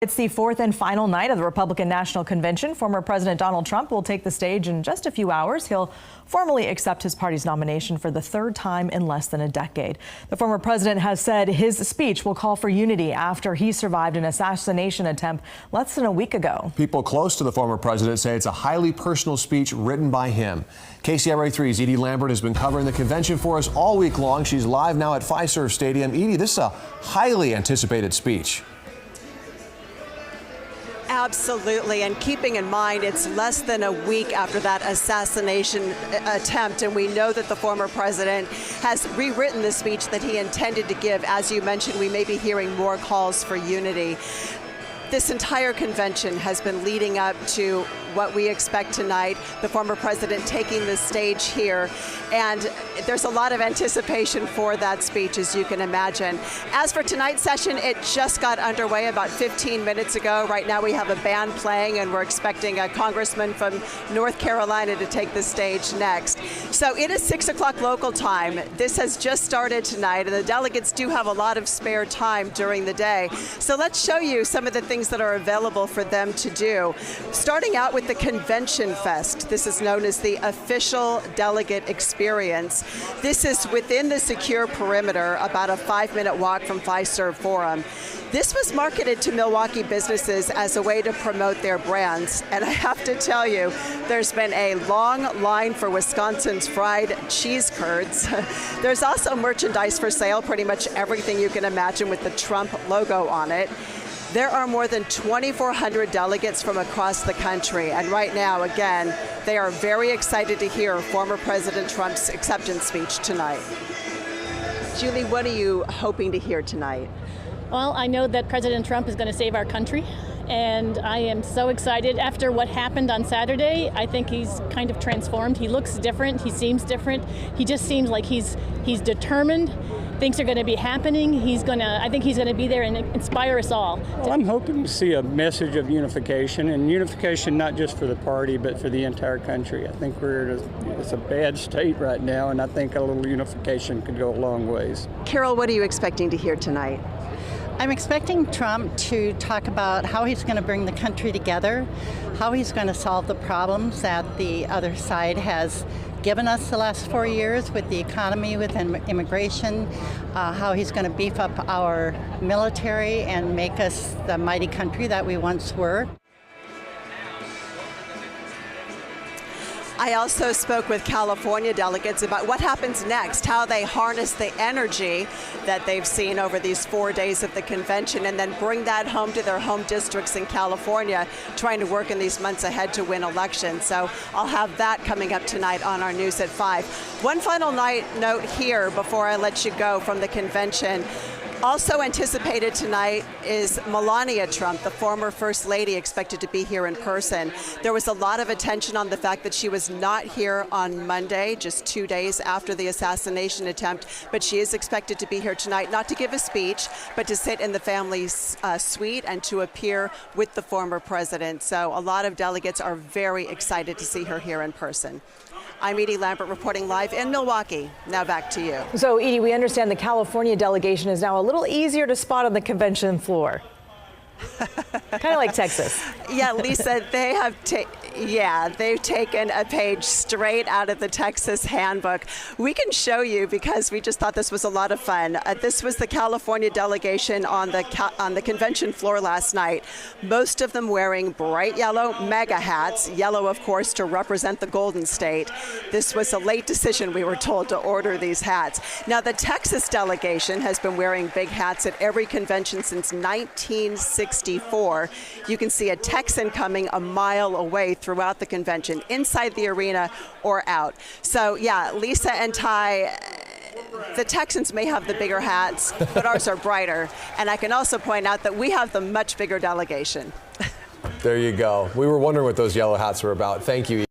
It's the fourth and final night of the Republican National Convention. Former President Donald Trump will take the stage in just a few hours. He'll formally accept his party's nomination for the third time in less than a decade. The former president has said his speech will call for unity after he survived an assassination attempt less than a week ago. People close to the former president say it's a highly personal speech written by him. KCRA 3's Edie Lambert has been covering the convention for us all week long. She's live now at Fiserv Stadium. Edie, this is a highly anticipated speech. Absolutely, and keeping in mind it's less than a week after that assassination attempt, and we know that the former president has rewritten the speech that he intended to give. As you mentioned, we may be hearing more calls for unity. This entire convention has been leading up to what we expect tonight, the former president taking the stage here, and there's a lot of anticipation for that speech, as you can imagine. As for tonight's session, it just got underway about 15 minutes ago. Right now we have a band playing, and we're expecting a congressman from North Carolina to take the stage next. So it is 6 o'clock local time. This has just started tonight, and the delegates do have a lot of spare time during the day. So let's show you some of the things that are available for them to do. Starting out with the Convention Fest. This is known as the official delegate experience. This is within the secure perimeter, about a 5-minute walk from Fiserv Forum. This was marketed to Milwaukee businesses as a way to promote their brands. And I have to tell you, there's been a long line for Wisconsin's fried cheese curds. There's also merchandise for sale, pretty much everything you can imagine with the Trump logo on it. There are more than 2,400 delegates from across the country, and right now, again, they are very excited to hear former President Trump's acceptance speech tonight. Julie, what are you hoping to hear tonight? Well, I know that President Trump is going to save our country, and I am so excited. After what happened on Saturday, I think he's kind of transformed. He looks different, he seems different. He just seems like he's determined. Things are going to be happening. I think he's going to be there and inspire us all. Well, I'm hoping to see a message of unification, and unification not just for the party, but for the entire country. I think it's a bad state right now, and I think a little unification could go a long ways. Carol, what are you expecting to hear tonight? I'm expecting Trump to talk about how he's going to bring the country together, how he's going to solve the problems that the other side has given us the last 4 years with the economy, with immigration, how he's going to beef up our military and make us the mighty country that we once were. I also spoke with California delegates about what happens next, how they harness the energy that they've seen over these 4 days of the convention and then bring that home to their home districts in California, trying to work in these months ahead to win elections. So I'll have that coming up tonight on our news at 5. One final note here before I let you go from the convention. Also anticipated tonight is Melania Trump, the former First Lady, expected to be here in person. There was a lot of attention on the fact that she was not here on Monday, just 2 days after the assassination attempt, but she is expected to be here tonight, not to give a speech, but to sit in the family's suite and to appear with the former president. So a lot of delegates are very excited to see her here in person. I'm Edie Lambert reporting live in Milwaukee. Now back to you. So, Edie, we understand the California delegation is now a little easier to spot on the convention floor. Kind of like Texas. Yeah, Lisa, they've taken a page straight out of the Texas handbook. We can show you because we just thought this was a lot of fun. This was the California delegation on the convention floor last night. Most of them wearing bright yellow MAGA hats, yellow, of course, to represent the Golden State. This was a late decision, we were told, to order these hats. Now, the Texas delegation has been wearing big hats at every convention since 1964. You can see a Texan coming a mile away throughout the convention, inside the arena or out. So yeah, Lisa and Ty, the Texans may have the bigger hats, but ours are brighter. And I can also point out that we have the much bigger delegation. There you go. We were wondering what those yellow hats were about. Thank you.